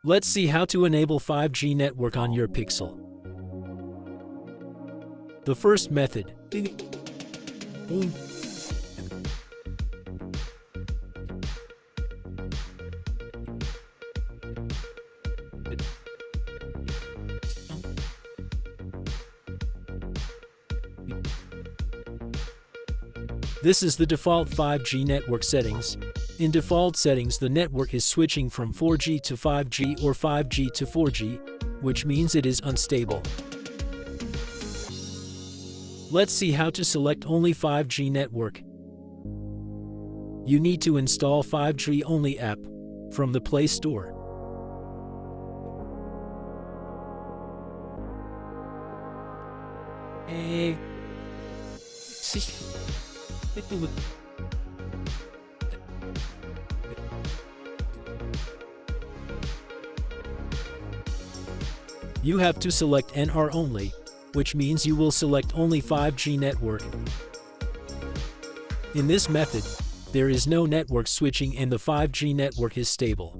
Let's see how to enable 5G network on your Pixel. The first method. This is the default 5G network settings. In default settings, the network is switching from 4G to 5G or 5G to 4G, which means it is unstable. Let's see how to select only 5G network. You need to install 5G only app from the Play Store. You have to select NR only, which means you will select only 5G network. In this method, there is no network switching and the 5G network is stable.